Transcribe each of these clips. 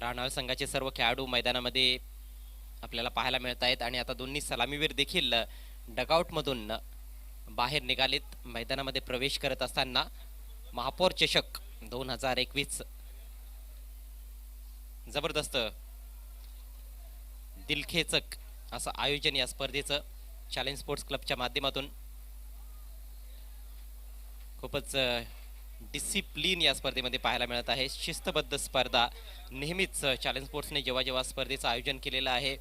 राहणार संघाचे सर्व खेळाडू मैदानामध्ये आपल्याला पाहायला मिळत आहेत आणि आता दोन्ही सलामीवीर देखील डगआउट मधून बाहेर निघालेत. मैदानामध्ये प्रवेश करत असताना महापौर चषक 2021 जबरदस्त दिलखेचक असं आयोजन या स्पर्धेचं चॅलेंज स्पोर्ट्स क्लबच्या माध्यमातून खूपच डिसिप्लिन या स्पर्धेमध्ये पाहायला मिळत आहे. शिस्तबद्ध स्पर्धा नेहमीच चॅलेंज स्पोर्ट्सने जेव्हा जेव्हा स्पर्धेचं आयोजन केलेलं आहे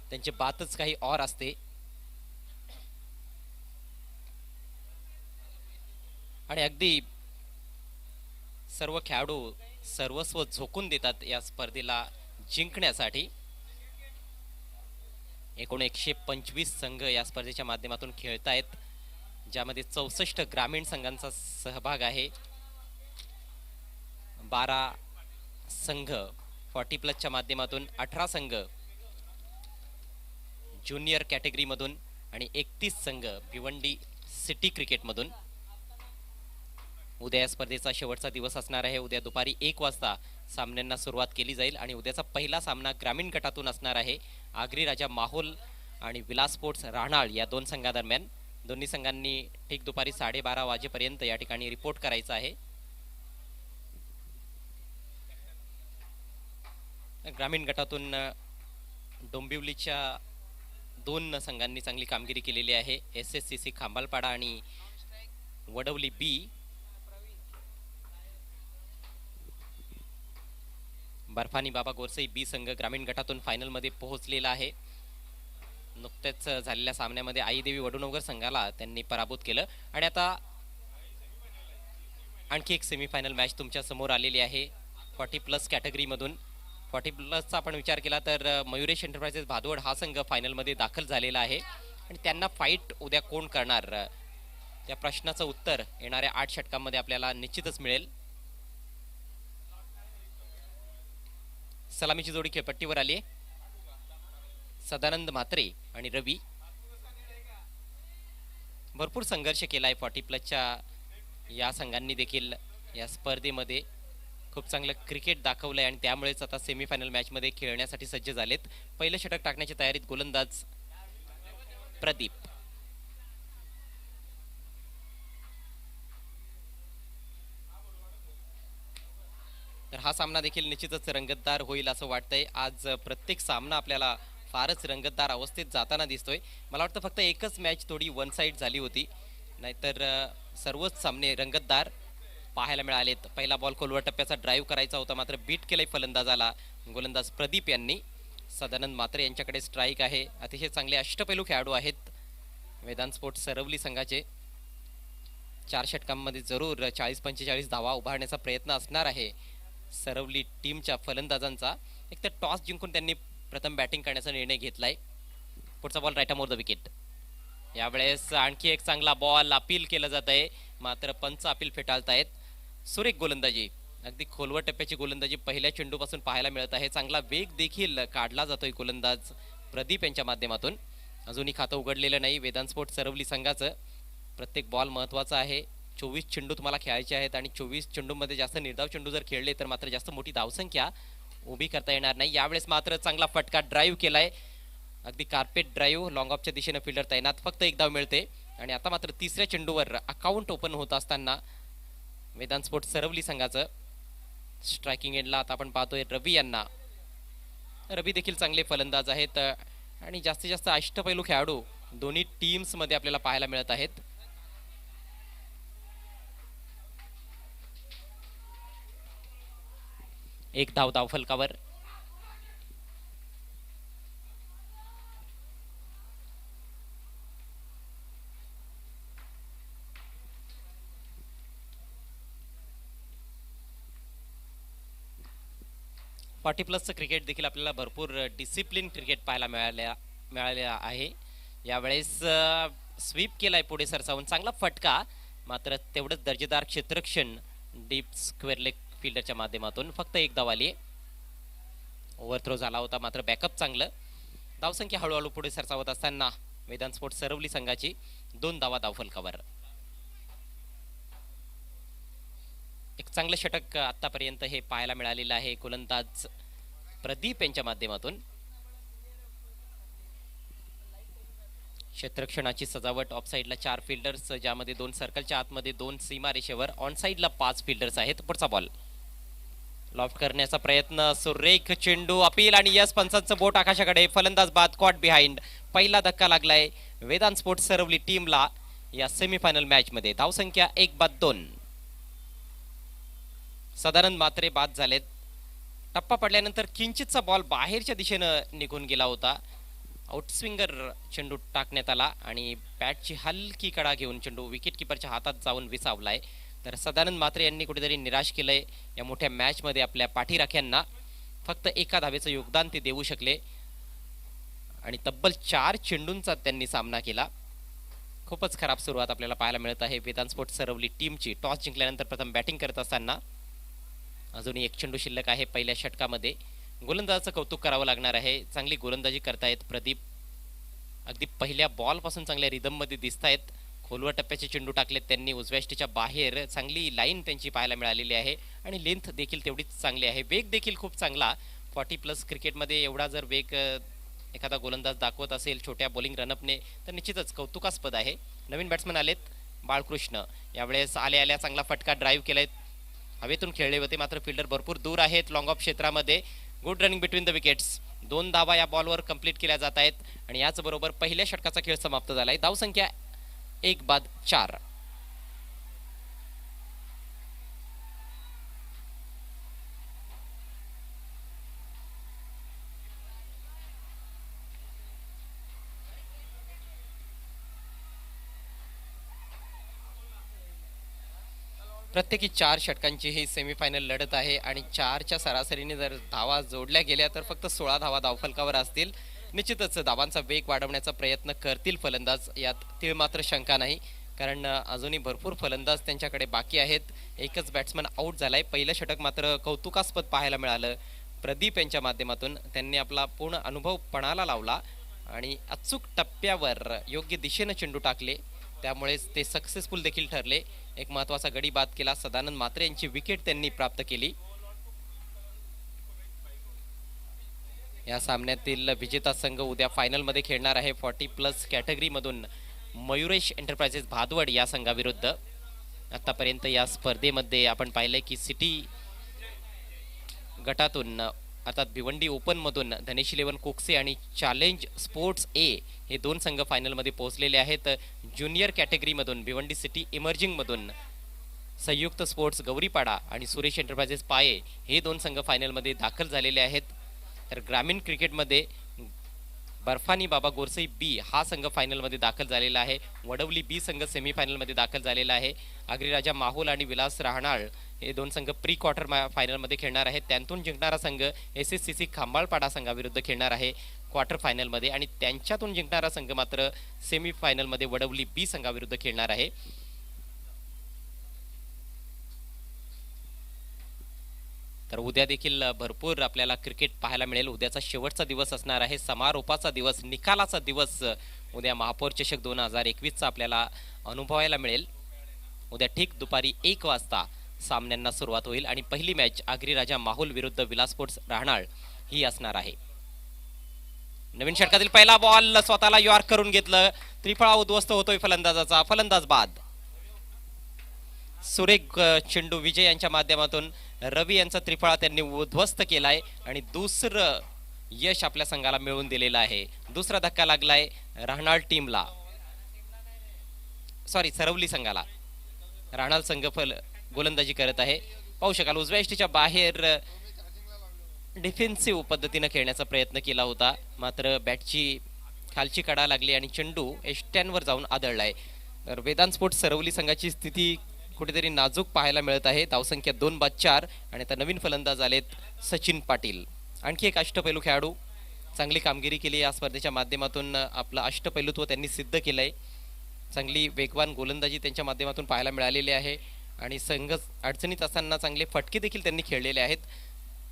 त्यांची बातच काही और असते. आणि अगदी सर्व खेळाडू सर्वस्व झोकून देतात या स्पर्धेला जिंकण्यासाठी. एकूण 125 संघ या स्पर्धेच्या माध्यमातून खेळत आहेत, ज्यामध्ये 64 ग्रामीण संघांचा सहभाग आहे. 12 संघ 40+ माध्यमातून, 18 संघ ज्युनियर कॅटेगरीमधून आणि 31 संघ भिवंडी सिटी क्रिकेटमधून. उद्या या स्पर्धेचा शेवटचा दिवस असणार आहे. उद्या दुपारी 1 वाजता सामन्यांना सुरुवात केली जाईल आणि उद्याचा पहिला सामना ग्रामीण गटातून असणार आहे. आगरी राजा माहोल आणि विलास स्पोर्ट्स राहणार या दोन संघादरम्यान. दोन्ही संघांनी ठीक दुपारी 12:30 वाजेपर्यंत या ठिकाणी रिपोर्ट करायचा आहे. ग्रामीण गटातून डोंबिवलीच्या 2 संघांनी चांगली कामगिरी केलेली आहे. SSCC खांबालपाडा आणि वडवली बी. बर्फानी बाबा गोरसई बी संघ ग्रामीण गटातून फायनलमध्ये पोहोचलेला आहे. नुकत्याच झालेल्या सामन्यामध्ये आईदेवी वडुनगर संघाला त्यांनी पराभूत केलं आणि आता आणखी एक सेमीफायनल मॅच तुमच्या समोर आलेली आहे 40+ कॅटेगरीमधून. 40+चा आपण विचार केला तर मयुरेश एंटरप्राइजेस भादवड हा संघ फायनलमध्ये दाखल झालेला आहे आणि त्यांना फाईट उद्या कोण करणार त्या प्रश्नाचं उत्तर येणाऱ्या 8 षटकांमध्ये आपल्याला निश्चितच मिळेल. सलामीची जोडी खेळपट्टीवर आली आहे. सदानंद म्हात्रे आणि रवी. भरपूर संघर्ष केलाय 40+च्या या संघांनी देखील या स्पर्धेमध्ये खूप चांगलं क्रिकेट दाखवलंय आणि त्यामुळेच आता सेमीफायनल मॅच मध्ये खेळण्यासाठी सज्ज झालेत. पहिलं षटक टाकण्याची तयारीत गोलंदाज प्रदीप. तर हा सामना देखील निश्चितच रंगतदार होईल असं वाटतंय. आज प्रत्येक सामना आपल्याला फारच रंगतदार अवस्थेत जाताना दिसतोय. मला वाटतं फक्त एकच मॅच थोडी वन साइड झाली होती, नाहीतर सर्वच सामने रंगतदार पाहायला मिळालेत. पहिला बॉल खोलवर टप्प्याचा ड्राईव्ह करायचा होता, मात्र बीट केलाय फलंदाजाला गोलंदाज प्रदीप यांनी. सदानंद म्हात्रे यांच्याकडे स्ट्राईक आहे. अतिशय चांगले अष्टपैलू खेळाडू आहेत मैदान स्पोर्ट्स सरवली संघाचे. 4 षटकांमध्ये जरूर 40-45 धावा उभारण्याचा प्रयत्न असणार आहे सरवली टीमच्या फलंदाजांचा. एक तर टॉस जिंकून त्यांनी प्रथम बॅटिंग करण्याचा निर्णय घेतलाय. पुढचा ball right more the wicket. यावेळेस आणखी एक चांगला बॉल अपील केलं जात आहे, मात्र पंच अपील फेटाळतायत. सुरेख गोलंदाजी, अगदी खोलवर टप्प्याची गोलंदाजी पहिल्या चेंडूपासून पाहायला मिळत आहे. चांगला वेग देखील काढला जातोय गोलंदाज प्रदीप यांच्या माध्यमातून. अजूनही खातं उघडलेलं नाही वेदांत स्पोर्ट्स सरवली संघाचं. प्रत्येक बॉल महत्त्वाचा आहे. 24 चेंडू तुम्हाला खेळायचे आहेत आणि 24 चेंडूमध्ये जास्त निर्धाव चेंडू जर खेळले तर मात्र जास्त मोठी धावसंख्या उभी करता येणार नाही. यावेळेस मात्र चांगला फटका ड्राईव्ह केलाय, अगदी कार्पेट ड्राईव्ह. लॉंग ऑफच्या दिशेने फिल्डर तैनात, फक्त एक धाव मिळते. आणि आता मात्र तिसऱ्या चेंडूवर अकाउंट ओपन होत असताना वेदांत स्पोर्ट्स सरवली संघाचं स्ट्रायकिंग एंडला आता आपण पाहतोय रवी यांना. रवी देखील चांगले फलंदाज आहेत आणि जास्तीत जास्त अष्टपैलू खेळाडू दोन्ही टीम्स मध्ये आपल्याला पाहायला मिळत आहेत. एक धाव धावफलकावर. फॉर्टी प्लसचं क्रिकेट देखील आपल्याला भरपूर डिसिप्लिन क्रिकेट पाहायला मिळाले आहे. यावेळेस स्वीप केलाय पुढे सरसावून, चांगला फटका, मात्र तेवढंच दर्जेदार क्षेत्ररक्षण डीप स्क्वेअर लेग फिल्डरच्या माध्यमातून. फक्त एक धाव आली. ओव्हरथ्रो झाला होता, मात्र बॅकअप चांगलं. धावसंख्या हळूहळू पुढे सरसावत असताना वेदांत स्पोर्ट्स सरवली संघाची 2 धावा धावफलकावर. एक चांगलं षटक आतापर्यंत हे पाहायला मिळालेलं आहे गोलंदाज प्रदीप यांच्या माध्यमातून. क्षेत्ररक्षणाची सजावट ऑफ साईडला 4 फिल्डर्स, ज्यामध्ये 2 सर्कलच्या आतमध्ये 2 सीमा रेषेवर, ऑन साईडला 5 फिल्डर्स आहेत. पुढचा बॉल लॉफ्ट करण्याचा प्रयत्न, सुरेख चेंडू, अपील आणि यस पंचांचं बोट आकाशाकडे. फलंदाज बाद, कॉट बिहाइंड. पहिला धक्का लागलाय वेदांत स्पोर्ट्स सरवली टीमला या सेमीफायनल मॅच मध्ये. धावसंख्या 1-2. सदानंद मात्रे बाद झालेत. टप्पा पडल्यानंतर किंचितचा बॉल बाहेरच्या दिशेनं निघून गेला होता. आउटस्विंगर चेंडू टाकण्यात आला आणि बॅटची हलकी कडा घेऊन चेंडू विकेट किपरच्या हातात जाऊन विसावलाय. तर सदानंद मात्रे यांनी कुठेतरी निराश केलंय या मोठ्या मॅच मध्ये आपल्या पाठीराख्यांना. फक्त एका धावेचं योगदान ते देऊ शकले आणि तब्बल 4 चेंडूंचा त्यांनी सामना केला. खूपच खराब सुरुवात आपल्याला पाहायला मिळत आहे वेदांत स्पोर्ट्स सरवली टीमची. टॉस जिंकल्यानंतर प्रथम बॅटिंग करत असताना अजूनही 1 चेंडू शिल्लक आहे पहिल्या षटकामध्ये. गोलंदाजाचं कौतुक करावं लागणार आहे. चांगली गोलंदाजी करतायत प्रदीप. अगदी पहिल्या बॉल पासून चांगल्या रिदम मध्ये दिसत आहेत. खोलवर टप्प्याचे चेंडू टाकलेत त्यांनी उजव्या स्टेच्या बाहेर. चांगली लाईन त्यांची पाहायला मिळालेली आहे आणि लेंथ देखील तेवढीच चांगली आहे. वेग देखील खूप चांगला. 40+ क्रिकेटमध्ये एवढा जर वेग एखादा गोलंदाज दाखवत असेल छोट्या बॉलिंग रनअपने तर निश्चितच कौतुकास्पद आहे. नवीन बॅट्समन आलेत बाळकृष्ण. यावेळेस आल्या चांगला फटका ड्राईव्ह केलाय. हवेतून खेळले होते मात्र फिल्डर भरपूर दूर आहेत लॉंग ऑफ क्षेत्रामध्ये. Good running between the wickets. 2 धावा या बॉलवर कंप्लीट केल्या जात आहेत आणि याचबरोबर पहिल्या षटकाचा खेळ समाप्त झालाय. धावसंख्या 1-4. प्रत्येकी 4 षटकांची ही सेमीफायनल लढत आहे आणि 4च्या सरासरीने जर धावा जोडल्या गेल्या तर फक्त 16 धावा धावफलकावर असतील. निश्चितच धावांचा वेग वाढवण्याचा प्रयत्न करतील फलंदाज, यात तीळ मात्र शंका नाही. कारण अजूनही भरपूर फलंदाज त्यांच्याकडे बाकी आहेत. एकच बॅट्समन आऊट झालाय. पहिलं षटक मात्र कौतुकास्पद पाहायला मिळालं प्रदीप यांच्या माध्यमातून. त्यांनी आपला पूर्ण अनुभव पणाला लावला आणि अचूक टप्प्यावर योग्य दिशेनं चेंडू टाकले, त्यामुळेच ते सक्सेसफुल देखील ठरले. एक महत्वाचा गडी बाद केला. सदानंद मात्रे यांची विकेट त्यांनी प्राप्त केली. या सामन्यातील विजेता संघ उद्या फायनल मध्ये खेळणार आहे 40+ कॅटेगरी मधून मयुरेश एंटरप्राइजेस भादवड या संघाविरुद्ध. आतापर्यंत या स्पर्धेमध्ये आपण पाहिलंय की सिटी गटातून अर्थात भिवंडी ओपन मधून धनेश 11 कोकसे आणि चॅलेंज स्पोर्ट्स ए हे 2 संघ फायनल मध्ये पोहोचलेले आहेत. ज्युनियर कॅटेगरी मधून भिवंडी सिटी इमर्जिंग मधून संयुक्त स्पोर्ट्स गौरीपाडा आणि सुरेश एंटरप्राइजेस पाये हे 2 संघ फायनल मध्ये दाखल झालेले आहेत. तर ग्रामीण क्रिकेटमध्ये बर्फानी बाबा गोरसई बी हा संघ फायनल मध्ये दाखल झालेला आहे. वडवली बी संघ सेमीफायनल मध्ये दाखल झालेला आहे. आगरीराजा माहुल आणि विलास राहणाळ हे 2 संघ प्री क्वार्टर फायनल मध्ये खेळणार आहेत. त्यांतून जिंकणारा संघ SSCC खांबाळपाडा संघाविरुद्ध खेळणार आहे क्वार्टर फायनल मध्ये आणि त्यांच्यातून जिंकणारा संघ मात्र सेमीफायनल मध्ये वडवली बी संघाविरुद्ध खेळणार आहे. तर उद्या देखील भरपूर आपल्याला क्रिकेट पाहायला मिळेल. उद्याचा शेवटचा दिवस असणार आहे, समारोपाचा दिवस, निकालाचा दिवस. उद्या महापौर चषक 2021चा आपल्याला अनुभवायला मिळेल. उद्या ठीक दुपारी 1 वाजता सामन्यांना सुरुवात होईल आणि पहिली मॅच आगरीराजा माहुल विरुद्ध विलास स्पोर्ट्स राहणाळ ही असणार आहे. नवीन षटकातील पहिला बॉल स्वतःला यॉर्क करून घेतलं. त्रिफळा उद्ध्वस्त होतोय फलंदाजाचा. फलंदाज बाद. सुरेख चेंडू विजय यांच्या माध्यमातून रवी यांचा त्रिफळा त्यांनी उद्ध्वस्त केलाय आणि दुसरं यश आपल्या संघाला मिळवून दिलेलं आहे. दुसरा धक्का लागलाय राहणाळ टीमला, सॉरी सरवली संघाला. राहणाळ संघ गोलंदाजी करत आहे. पाहू शकाल उजव्या यष्टीच्या बाहेर डिफेन्सिव्ह पद्धतीने खेळण्याचा प्रयत्न केला होता मात्र बॅटची खालची कडा लागली आणि चेंडू यष्ट्यांवर जाऊन आदळलाय. तर वेदांत स्पोर्ट्स सरवली संघाची स्थिती कुठेतरी नाजूक पाहायला मिळत आहे. धावसंख्या 2-4 आणि आता नवीन फलंदाज आलेत सचिन पाटील. आणखी एक अष्टपैलू खेळाडू. चांगली कामगिरी केली या स्पर्धेच्या माध्यमातून. आपलं अष्टपैलुत्व त्यांनी सिद्ध केलंय. चांगली वेगवान गोलंदाजी त्यांच्या माध्यमातून पाहायला मिळालेली आहे आणि संघ अडचणीत असताना चांगले फटके देखील त्यांनी खेळलेले आहेत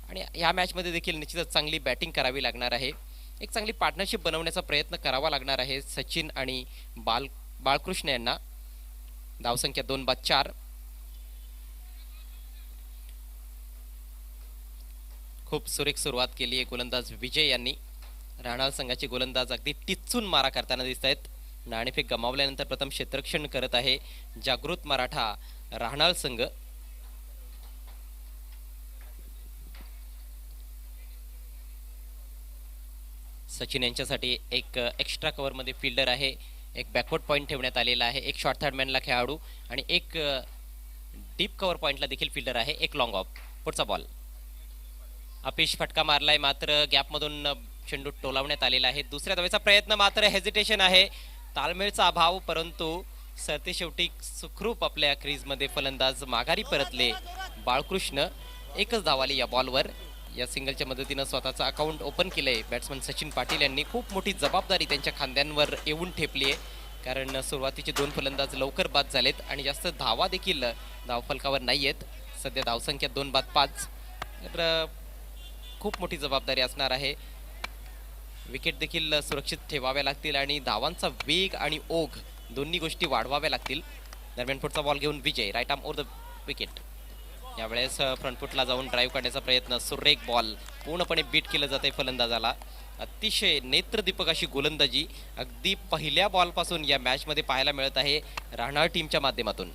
आणि या मॅचमध्ये देखील निश्चितच चांगली बॅटिंग करावी लागणार आहे. एक चांगली पार्टनरशिप बनवण्याचा प्रयत्न करावा लागणार आहे सचिन आणि बाळकृष्ण यांना. धावसंख्या 2-4. खूप सुरेख सुरुवात केली आहे गोलंदाज विजय यांनी. राहणार संघाचे गोलंदाज अगदी टिच्चून मारा करताना दिसत आहेत. नाणेफेक गमावल्यानंतर प्रथम क्षेत्ररक्षण करत आहे जागृत मराठा राहणार संघ. सचिन यांच्यासाठी एक एक्स्ट्रा कव्हर मध्ये फिल्डर आहे, एक बॅकवर्ड पॉइंट ठेवण्यात आलेला आहे, एक शॉर्ट थर्ड मॅनला खेळाडू आणि एक डीप कव्हर पॉइंटला देखील फिल्डर आहे, एक लॉंग ऑफ. पुढचा बॉल अपेश फटका मारलाय, मात्र गॅपमधून चेंडू टोलावण्यात आलेला आहे. दुसऱ्या धावेचा प्रयत्न, मात्र हेजिटेशन आहे, ताळमेळचा अभाव, परंतु सरते शेवटी सुखरूप आपल्या क्रीजमध्ये फलंदाज माघारी परतले. बाळकृष्ण एकच धाव आली या बॉलवर. या सिंगलच्या मदतीनं स्वतःचं अकाउंट ओपन केलंय बॅट्समन सचिन पाटील यांनी. खूप मोठी जबाबदारी त्यांच्या खांद्यांवर येऊन ठेपली आहे, कारण सुरुवातीचे 2 फलंदाज लवकर बाद झालेत आणि जास्त धावा देखील धावफलकावर नाही आहेत. सध्या धावसंख्या 2 बाद 5. तर खूप मोठी जबाबदारी असणार आहे. विकेट देखील सुरक्षित ठेवाव्या लागतील आणि धावांचा वेग आणि ओघ दोन्ही गोष्टी वाढवाव्या लागतील. दरम्यान पुढचा बॉल घेऊन Vijay, right arm over the wicket. यावेळेस फ्रंटफुटला जाऊन ड्राईव्ह काढण्याचा प्रयत्न, सुरेख बॉल, पूर्णपणे बीट केलं जाते फलंदाजाला. अतिशय नेत्रदीपक अशी गोलंदाजी अगदी पहिल्या बॉलपासून या मॅचमध्ये पाहायला मिळत आहे राहणार टीमच्या माध्यमातून.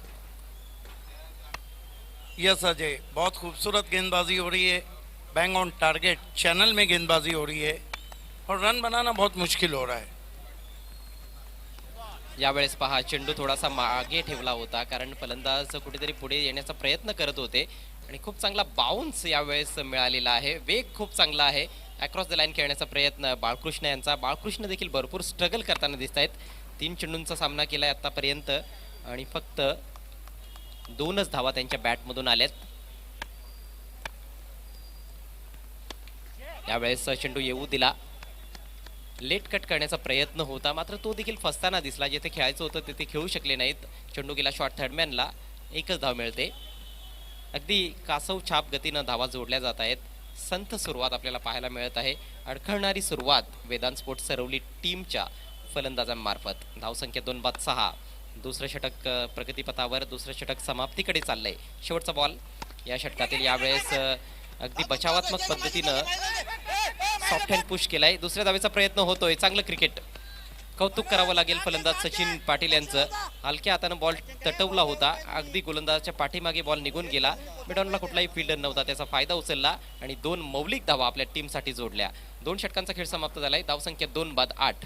यस अजय, बहुत खूबसूरत गेंदबाजी हो रही है, बैंग ऑन टारगेट चैनल में गेंदबाजी हो रही है और रन बनाना बहुत मुश्किल हो रहा है. यावेळेस पहा चेंडू थोडासा मागे ठेवला होता, कारण फलंदाज कुठेतरी पुढे येण्याचा प्रयत्न करत होते आणि खूप चांगला बाउन्स यावेळेस मिळालेला आहे. वेग खूप चांगला आहे. अक्रॉस द लाईन खेळण्याचा प्रयत्न बाळकृष्ण यांचा. बाळकृष्ण देखील भरपूर स्ट्रगल करताना दिसत आहेत. 3 चेंडूंचा सामना केलाय आतापर्यंत आणि फक्त 2च धावा त्यांच्या बॅटमधून आल्यात. यावेळेस चेंडू येऊ दिला, लेट कट करण्याचा प्रयत्न होता, मात्र तो देखील फसताना दिसला. जिथे खेळायचं होतं तिथे खेळू शकले नाहीत. चेंडू गेला शॉर्ट थर्डमॅनला, एकच धाव मिळते. अगदी कासव छाप गतीनं धावा जोडल्या जात आहेत. संथ सुरुवात आपल्याला पाहायला मिळत आहे. अडखळणारी सुरुवात वेदांत स्पोर्ट्स सरवली टीमच्या फलंदाजांमार्फत. धावसंख्या 2 बाद 6. दुसरं षटक प्रगतीपथावर, दुसरं षटक समाप्तीकडे चाललंय. शेवटचा बॉल या षटकातील. यावेळेस अगदी बचावात्मक पद्धतीनं सॉफ्ट हँड पुश केलाय. दुसऱ्या धावेचा प्रयत्न होतोय. चांगलं क्रिकेट, कौतुक करावं लागेल फलंदाज सचिन पाटील यांचं. हलक्या हातानं बॉल तटवला होता, अगदी गोलंदाजाच्या पाठीमागे बॉल निघून गेला. मिडॉनला कुठलाही फिल्डर नव्हता, त्याचा फायदा उचलला आणि 2 मौलिक धावा आपल्या टीमसाठी जोडल्या. 2 षटकांचा खेळ समाप्त झालाय. धावसंख्या 2 बाद 8.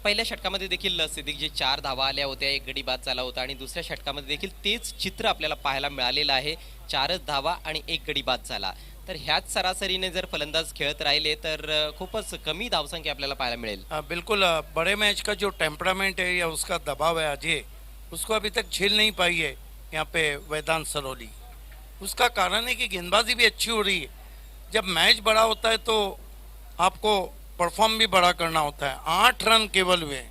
पहिल्या षटकामध्ये देखील सिद्दीकजी 4 धावा आल्या होत्या, 1 गडी बाद झाला होता आणि दुसऱ्या षटकामध्ये देखील तेच चित्र आपल्याला पाहायला मिळालेलं आहे. 4च धावा आणि 1 गडी बाद झाला. तर ह्याच सरासरीने जर फलंदाज खेळत राहिले तर खूपच कमी धावसंख्या आपल्याला पाहायला मिळेल. बिल्कुल, बड़े मैच का जो टेम्परामेंट है या उसका दबाव है अजय, उसको अभी तक झेल नहीं पाई है यहाँ पे वेदांत सरोली. उसका कारण है कि गेंदबाजी भी अच्छी हो रही है. जब मैच बड़ा होता है तो आपको परफॉर्म भी बड़ा करना होता है. 8 रन केवल हुए.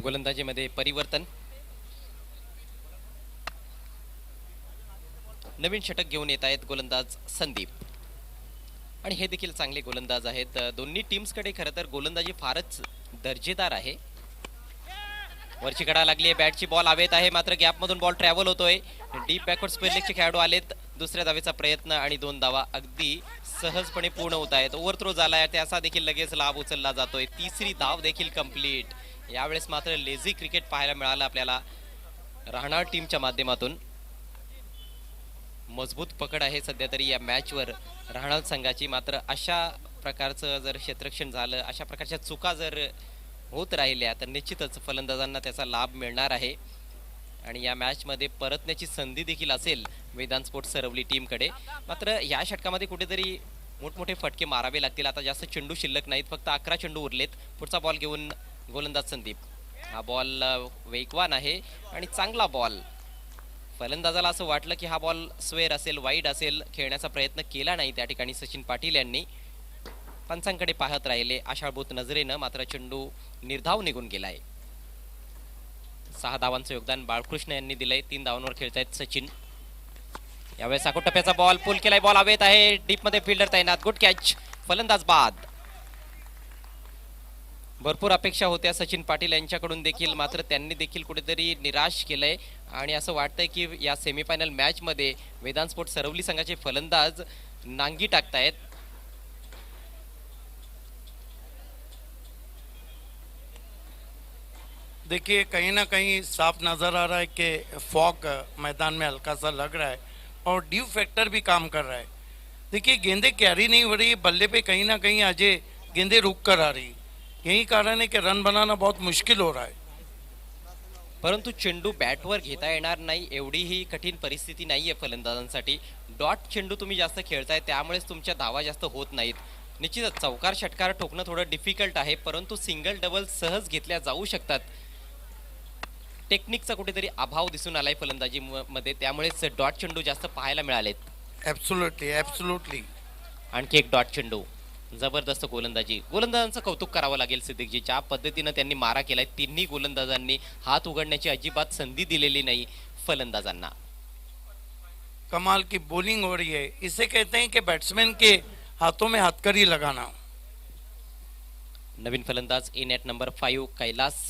गोलंदाजीमध्ये परिवर्तन. नवीन षटक घेऊन येत आहेत गोलंदाज संदीप आणि हे देखील चांगले गोलंदाज आहेत. दोन्ही टीम्सकडे खरं तर गोलंदाजी फारच दर्जेदार आहे. वरची कडा लागली आहे, बॅटची बॉल हवेत आहे, मात्र गॅपमधून बॉल ट्रॅव्हल होतोय. डीप बॅकवर्ड स्क्वेअर लेगचे खेळाडू आलेत. दुसऱ्या धावेचा प्रयत्न आणि 2 धावा अगदी सहजपणे पूर्ण होत आहेत. ओव्हरथ्रो झालाय, त्याचा देखील लगेच लाभ उचलला जातोय. 3री धाव देखील कंप्लीट. यावेळेस मात्र लेझी क्रिकेट पाहायला मिळालं आपल्याला राहणार टीमच्या माध्यमातून. मजबूत पकड आहे सध्या तरी या मॅचवर राहणार संघाची. मात्र अशा प्रकारचं जर क्षेत्ररक्षण झालं, अशा प्रकारच्या चुका जर होत राहिल्या तर निश्चितच फलंदाजांना त्याचा लाभ मिळणार आहे आणि या मॅचमध्ये परतण्याची संधी देखील असेल वेदांत स्पोर्ट्स सरवली टीमकडे. मात्र या षटकामध्ये कुठेतरी मोठमोठे फटके मारावे लागतील. आता जास्त चेंडू शिल्लक नाहीत, फक्त 11 चेंडू उरलेत. पुढचा बॉल घेऊन गोलंदाज संदीप. हा बॉल वेगवान आहे आणि चांगला बॉल. फलंदाजाला असं वाटलं की हा बॉल स्वेअर असेल, वाईड असेल, खेळण्याचा प्रयत्न केला नाही त्या ठिकाणी सचिन पाटील यांनी. पंचांकडे पाहत राहिले आशाळभूत नजरेनं, मात्र चेंडू निर्धाव निघून गेलाय. 6 धावांचं योगदान बाळकृष्ण यांनी दिलंय. 3 धावांवर खेळतायत सचिन. यावेळेस साकोटप्प्याचा बॉल पुल केलाय, बॉल हवेत आहे, डीप मध्ये फिल्डर तैनात. गुड कॅच, फलंदाज बाद. भरपूर अपेक्षा होत्या सचिन पाटील यांच्याकडून देखील, मात्र त्यांनी देखील कुठेतरी निराश केलंय आणि असं वाटतंय की या सेमीफायनल मॅचमध्ये वेदांत स्पोर्ट्स सरवली संघाचे फलंदाज नांगी टाकतायत. देखिए कहीं ना कहीं साफ नज़र आ रहा है कि फॉग मैदान में हल्का सा लग रहा है और ड्यू फैक्टर भी काम कर रहा है. देखिए गेंदें कैरी नहीं हो रही, बल्ले पे कहीं ना कहीं अजय गेंदें रुक कर आ रही. यही कारण है कि रन बनाना बहुत मुश्किल हो रहा है. परंतु चेंडू बॅटवर घेता येणार नाही एवढी ही कठीण परिस्थिती नाहीये फलंदाजांसाठी. डॉट चेंडू तुम्ही जास्त खेळताय त्यामुळेच तुमच्या धावा जास्त होत नाहीत. निश्चितच चौकार षटकार ठोकणं थोडं डिफिकल्ट आहे, परंतु सिंगल डबल सहज घेतल्या जाऊ शकतात. टेक्निकचा कुठेतरी अभाव दिसून आलाय फलंदाजी मध्ये, त्यामुळेच डॉट चेंडू जास्त पाहायला मिळालेत. Absolutely absolutely. आणखी एक डॉट चेंडू. जबरदस्त गोलंदाजी. गोलंदाजांचं कौतुक करावं लागेल सिद्दीकजी, ज्या पद्धतीनं त्यांनी मारा केलाय. तिन्ही गोलंदाजांनी हात उघडण्याची अजिबात संधी दिलेली नाही फलंदाजांना. कमाल की बॉलिंग हो रही है. इसे कहते हैं कि बैट्समैन के हाथों में हथकड़ी लगाना. नवीन फलंदाज इन ॲट नंबर 5 कैलास.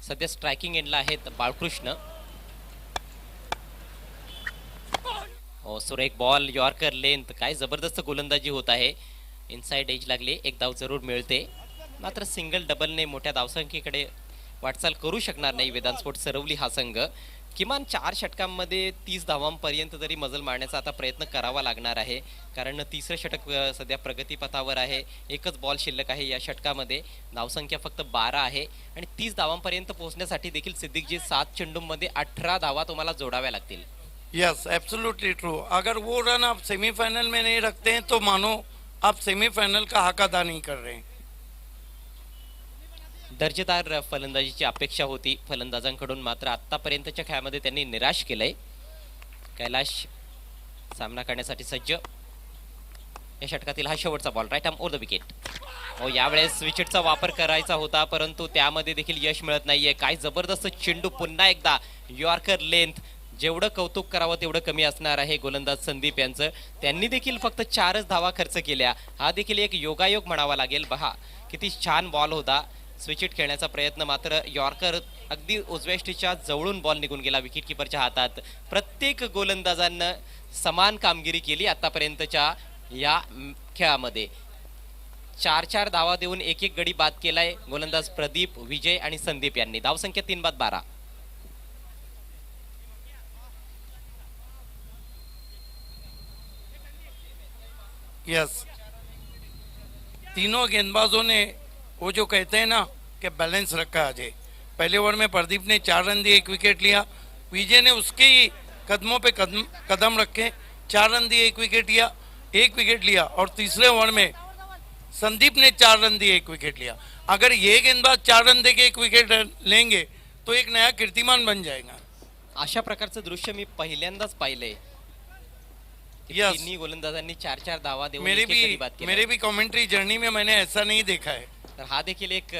सध्या स्ट्रायकिंग एंडला आहेत बाळकृष्ण. सुरेख बॉल, यॉर्कर लेंथ. काय जबरदस्त गोलंदाजी होत आहे. इनसाइड एज लागले, एक धाव जरूर मिळते, मात्र सिंगल डबलने मोठ्या धावसंख्येकडे वाटचाल करू शकणार नाही वेदांत स्पोर्ट्स सरवली हा संघ. किमान 4 षटकांमध्ये 30 धावांपर्यंत तरी मजल मारण्याचा आता प्रयत्न करावा लागणार आहे, कारण तिसरं षटक सध्या प्रगतीपथावर आहे. एकच बॉल शिल्लक आहे या षटकामध्ये. धावसंख्या फक्त 12 आहे आणि 30 धावांपर्यंत पोहोचण्यासाठी देखील सिद्दीकजी 7 चेंडूंमध्ये 18 धावा तुम्हाला जोडाव्या लागतील. Yes absolutely true. अगर वो रन आप सेमीफाइनल में नहीं रखते हैं तो मानो आप सेमीफाइनल का हक अदा नहीं कर रहे हैं. दर्जेदार फलंदाजीची अपेक्षा होती फलंदाजांकडून, मात्र आतापर्यंतच्या खेळामध्ये त्यांनी निराश केलंय. कैलाश सामना करण्यासाठी सज्ज. या षटकातील हा शेवटचा ball, right arm over the wicket. यावेळेस विकेटचा वापर करायचा होता, परंतु त्यामध्ये देखील यश मिळत नाहीये. काय जबरदस्त चेंडू. पुन्हा एकदा यॉर्कर लेंथ. जेवढं कौतुक करावं तेवढं कमी असणार आहे गोलंदाज संदीप यांचं. त्यांनी देखील फक्त 4च धावा खर्च केल्या. हा देखील एक योगायोग म्हणावा लागेल. पहा किती छान बॉल होता. स्विचिट खेळण्याचा प्रयत्न, मात्र यॉर्कर अगदी उजव्या जवळून बॉल निघून गेला विकेट किपरच्या हातात. प्रत्येक गोलंदाजांना समान कामगिरी केली आतापर्यंतच्या या खेळामध्ये. 4 धावा देऊन एक गडी बाद केलाय गोलंदाज प्रदीप, विजय आणि संदीप यांनी. धावसंख्या 3/12. यस तीनों गेंदबाजों ने वो जो कहते हैं ना कि बैलेंस रखा अजय. पहले ओवर में प्रदीप ने 4 रन दिए, 1 विकेट लिया. विजय ने उसके ही कदमों पे कदम रखे, 4 रन दिए, 1 विकेट लिया, 1 विकेट लिया. और तीसरे ओवर में संदीप ने 4 रन दिए, 1 विकेट लिया. अगर ये गेंदबाज 4 रन देके 1 विकेट लेंगे तो एक नया कीर्तिमान बन जाएगा. अशा प्रकारचं दृश्य मी पहिल्यांदाच पाहिलंय. Yes. तिन्ही गोलंदाजांनी 4 धावा देऊन मेरे एक गडी बाद केला. मेरे भी कमेंट्री जर्नी में मैंने ऐसा नहीं देखा है. तर हा देखील एक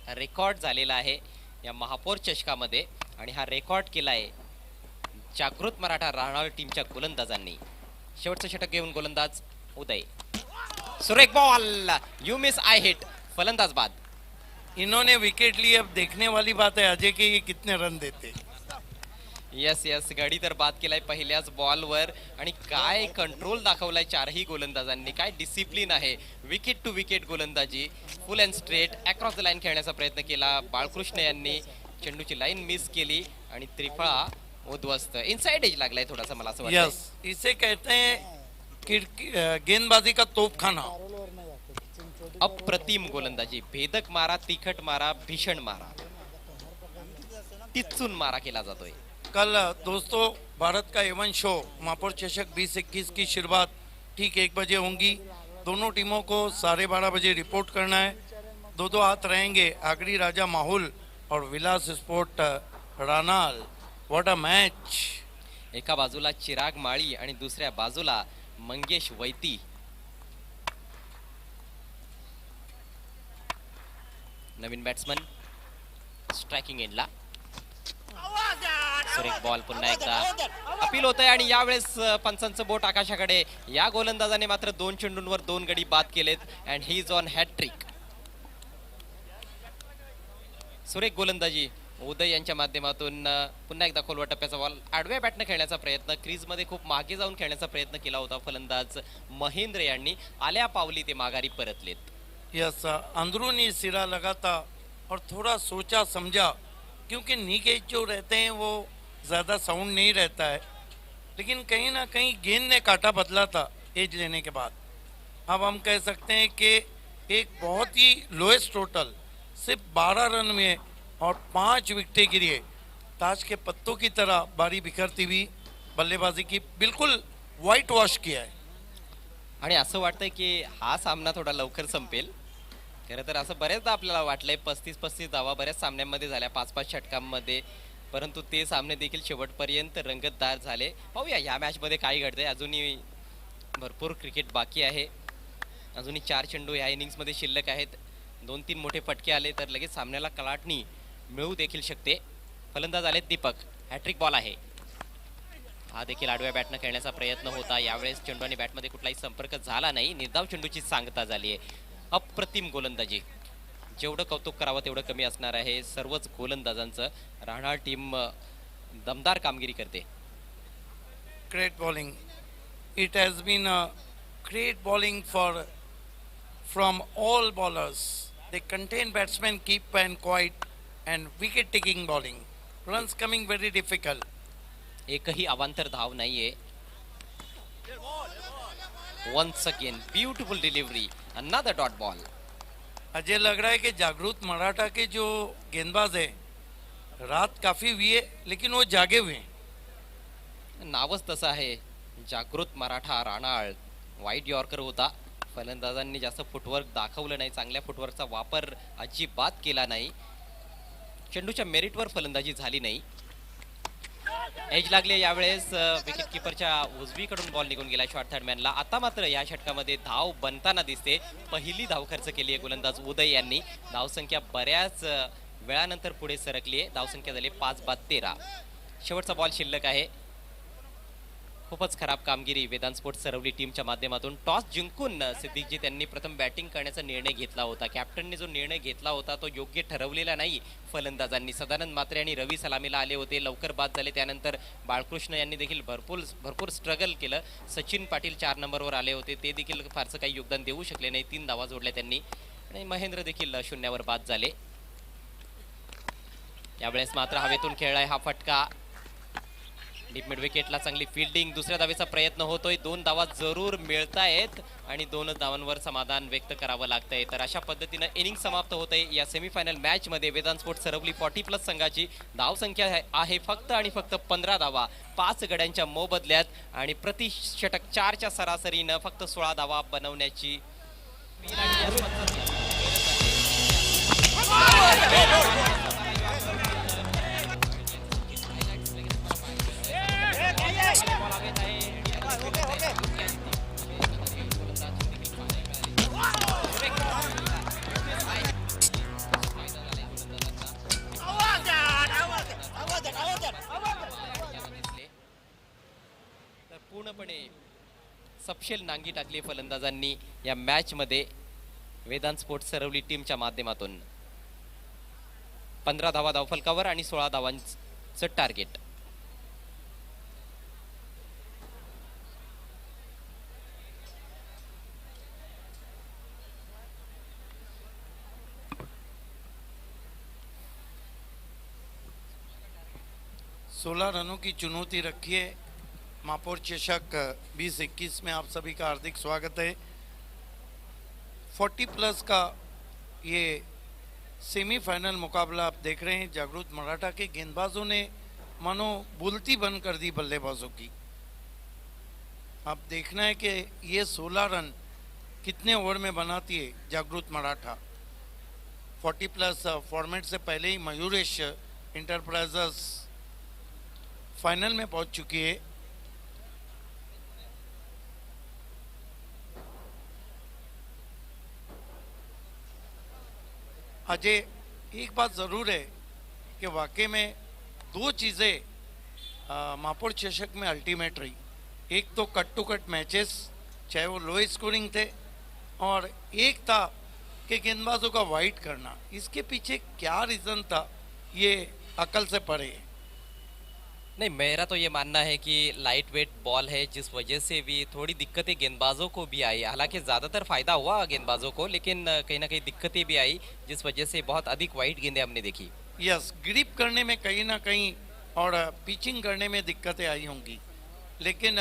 रेकॉर्ड झालेला आहे या महापौर चषकामध्ये, आणि हा रेकॉर्ड केलाय जागृत मराठा राहणार टीमच्या गोलंदाजांनी. शेवटचं षटक घेऊन गोलंदाज उदय. सुरेख ball, you miss I hit. फलंदाज बाद. इन्होंने विकेट ली. अब देखने वाली बात है अजय के ये कितने रन देते. यस यस, गडी तर बाद केलाय पहिल्याच बॉलवर, आणि काय कंट्रोल दाखवलाय चारही गोलंदाजांनी. काय डिसिप्लिन आहे. विकेट टू विकेट गोलंदाजी, फुल and straight across the line खेळण्याचा प्रयत्न केला. बाळकृष्ण यांनी चेंडूची लाईन मिस केली आणि त्रिफळा उद्ध्वस्त. इनसाइड एज लागलाय थोडासा, मला असं वाटतं. यस इसे कहते हैं गेंदबाजी का तोपखाना. अप्रतिम गोलंदाजी. भेदक मारा, तिखट मारा, भीषण मारा, टिचून मारा केला जातोय. कल दोस्तों भारत का एवन शो महापौर चषक 2021 की शुरुआत ठीक 1 बजे होंगी. दोनों टीमों को 12:30 बजे रिपोर्ट करना है. 2 हाथ रहेंगे आगरी राजा माहुल और Vilas sport Ranal. What a match. एका बाजूला चिराग माळी आणि दुसऱ्या बाजूला मंगेश वैती. नवीन बॅट्समन स्ट्रायकिंग एंडला. सुरेख बॉल पुन्हा एकदा अपील होत आहे आणि यावेळेस पंचांचं बोट आकाशाकडे. या गोलंदाजाने मात्र 2 चेंडूंवर 2 गडी बाद केलेत and he is on hat trick. सुरेख गोलंदाजी उदय यांच्या माध्यमातून पुन्हा एकदा खोलवा टप्प्याचा बॉल आडव्या बॅटनं खेळण्याचा प्रयत्न, क्रीजमध्ये खूप मागे जाऊन खेळण्याचा प्रयत्न केला होता फलंदाज महेंद्र यांनी. आल्या पावली ते माघारी परतलेत. यस, अंदरूनी सिरा लगा था और थोड़ा सोचा समझा, क्योंकि नी गेज जो रहते हैं वो ज़्यादा साउंड नहीं रहता है, लेकिन कहीं ना कहीं गेंद ने काटा बदला था एज लेने के बाद. अब हम कह सकते हैं कि एक बहुत ही लोएस्ट टोटल सिर्फ 12 रन में और 5 विकेटें गिरी है. ताश के पत्तों की तरह बारी बिखरती हुई बल्लेबाजी की बिल्कुल व्हाइट वॉश किया है. आणि असं वाटतंय की हा सामना थोडा लवकर संपेल. खरं तर असं बरेचदा आपल्याला वाटलंय 35-35 धावा बऱ्याच सामन्यांमध्ये झाल्या 5-5 षटकांमध्ये, परंतु ते सामने देखील शेवटपर्यंत रंगतदार झाले. पाहूया या मॅचमध्ये काय घडतंय. अजूनही भरपूर क्रिकेट बाकी आहे. अजूनही 4 चेंडू या इनिंग्समध्ये शिल्लक आहेत. 2-3 मोठे फटके आले तर लगेच सामन्याला कलाटणी मिळू देखील शकते. फलंदाज आलेत दीपक. हॅट्रिक बॉल आहे. हा देखील आडव्या बॅटनं खेळण्याचा प्रयत्न होता. यावेळेस चेंडू आणि बॅटमध्ये कुठलाही संपर्क झाला नाही. निर्धाव चेंडूची सांगता झाली आहे. अप्रतिम गोलंदाजी. जेवढं कौतुक करावं तेवढं कमी असणार आहे सर्वच गोलंदाजांचं. राहणार टीम दमदार कामगिरी करते. Great bowling. It has been a great bowling from all bowlers. They contain batsmen, keep and quiet, and wicket taking bowling. Runs coming very difficult. एकही अवांतर धाव नाहीये. Once again beautiful delivery, another dot ball. Ajay लग रहा है कि जागृत मराठा के जो गेंदबाज है रात काफी हुई है लेकिन वो जागे हुए हैं. नावच तसं आहे जागृत मराठा राणाळ. वाईट यॉर्कर होता. फलंदाजांनी जास्त फुटवर्क दाखवलं नाही. चांगल्या फुटवर्कचा वापर अजिबात केला नाही. चेंडूच्या मेरिटवर फलंदाजी झाली नाही. एज लागले यावेळेस विकेट किपरच्या उजवीकडून बॉल निघून गेला शॉर्ट थर्ड मॅनला. आता मात्र या षटकामध्ये धाव बनताना दिसते. पहिली धाव खर्च केली आहे गोलंदाज उदय यांनी. धावसंख्या बऱ्याच वेळानंतर पुढे सरकली आहे. धावसंख्या झाली 5-13. शेवटचा बॉल शिल्लक आहे. खूपच खराब कामगिरी वेदांत स्पोर्ट्स सरवली टीमच्या माध्यमातून. टॉस जिंकून सिद्दीकजी त्यांनी प्रथम बॅटिंग करण्याचा निर्णय घेतला होता. कॅप्टनने जो निर्णय घेतला होता तो योग्य ठरवलेला नाही फलंदाजांनी. सदानंद मात्रे आणि रवी सलामीला आले होते, लवकर बाद झाले. त्यानंतर बाळकृष्ण यांनी देखील भरपूर स्ट्रगल केलं. सचिन पाटील 4 नंबरवर आले होते, ते देखील फारसं काही योगदान देऊ शकले नाही. 3 धावा जोडल्या त्यांनी आणि महेंद्र देखील 0वर बाद झाले. यावेळेस मात्र हवेतून खेळलाय हा फटका. डीप मिड विकेटला चांगली फिल्डिंग. दुसऱ्या धावेचा प्रयत्न होतोय. 2 धावा जरूर मिळतायत आणि 2 धावांवर समाधान व्यक्त करावं लागतंय. तर अशा पद्धतीनं इनिंग समाप्त होते या सेमीफायनल मॅच मध्ये. वेदांत स्पोर्ट्स सरवली 40+ संघाची धावसंख्या आहे फक्त आणि फक्त 15 धावा 5 गड्यांच्या मोबदल्यात आणि प्रति षटक 4च्या सरासरीनं फक्त 16 धावा बनवण्याची पूर्णपणे सपशेल नांगी टाकली फलंदाजांनी या मॅच मध्ये वेदांत स्पोर्ट्स सरवली टीमच्या माध्यमातून. 15 धावा धावफलकावर आणि 16 धावांचं टार्गेट. सोलह रनों की चुनौती रखी है. महापौर चषक 2021 में आप सभी का हार्दिक स्वागत है. 40+ का ये सेमीफाइनल मुकाबला आप देख रहे हैं. जागृत मराठा के गेंदबाजों ने मानो बुलती बंद कर दी बल्लेबाजों की. अब देखना है कि ये 16 रन कितने ओवर में बनाती है जागृत मराठा. 40+ फॉर्मेट से पहले ही मयूरेश इंटरप्राइजेस फाइनल में पहुंच चुकी है. अजय, एक बात ज़रूर है कि वाकई में 2 चीज़ें मापुर चषक में अल्टीमेट रही। एक तो कट टू कट मैचेस, चाहे वो लो स्कोरिंग थे, और एक था कि गेंदबाजों का वाइड करना। इसके पीछे क्या रीज़न था, ये अकल से परे है। नहीं, मेरा तो ये मानना है कि लाइट वेट बॉल है, जिस वजह से भी थोड़ी दिक्कतें गेंदबाजों को भी आई। हालांकि ज़्यादातर फायदा हुआ गेंदबाजों को, लेकिन कहीं ना कहीं दिक्कतें भी आई, जिस वजह से बहुत अधिक वाइड गेंदें हमने देखी। यस, ग्रिप करने में कहीं ना कहीं और पिचिंग करने में दिक्कतें आई होंगी, लेकिन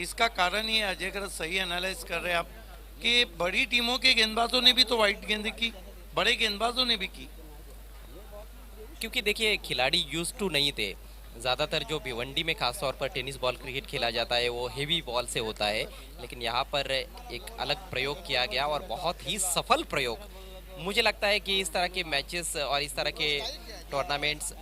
इसका कारण ये अजय ग्रह सही एनालाइज कर रहे हैं आप कि बड़ी टीमों के गेंदबाजों ने भी तो वाइड गेंदें की, बड़े गेंदबाजों ने भी की। क्योंकि देखिए, खिलाड़ी यूज टू नहीं थे। ज़्यादातर जो भिवंडी में खासतौर पर टेनिस बॉल क्रिकेट खेला जाता है वो हेवी बॉल से होता है, लेकिन यहाँ पर एक अलग प्रयोग किया गया और बहुत ही सफल प्रयोग। मुझे लगता है कि इस तरह के मैचेस और इस तरह के टूर्नामेंट्स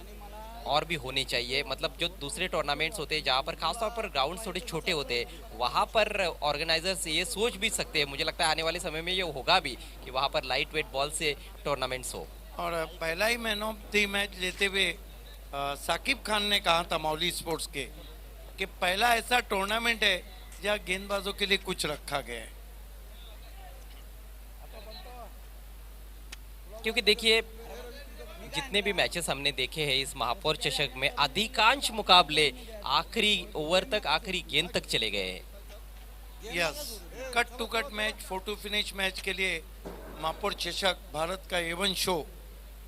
और भी होने चाहिए। मतलब जो दूसरे टूर्नामेंट्स होते हैं जहाँ पर खासतौर पर ग्राउंड थोड़े छोटे होते हैं, वहाँ पर ऑर्गेनाइजर्स ये सोच भी सकते हैं, मुझे लगता है आने वाले समय में ये होगा भी, कि वहाँ पर लाइट वेट बॉल से टूर्नामेंट्स हो। और पहला ही मैन ऑफ द मैच लेते हुए साकिब खान ने कहा था मौली स्पोर्ट्स के कि पहला ऐसा टूर्नामेंट है जहाँ गेंदबाजों के लिए कुछ रखा गया है। क्योंकि देखिए, जितने भी मैचेस हमने देखे हैं इस महापौर चषक में, अधिकांश मुकाबले आखिरी ओवर तक, आखिरी गेंद तक चले गए हैं। Yes, cut to cut match, photo finish match के लिए महापौर चषक भारत का एवन शो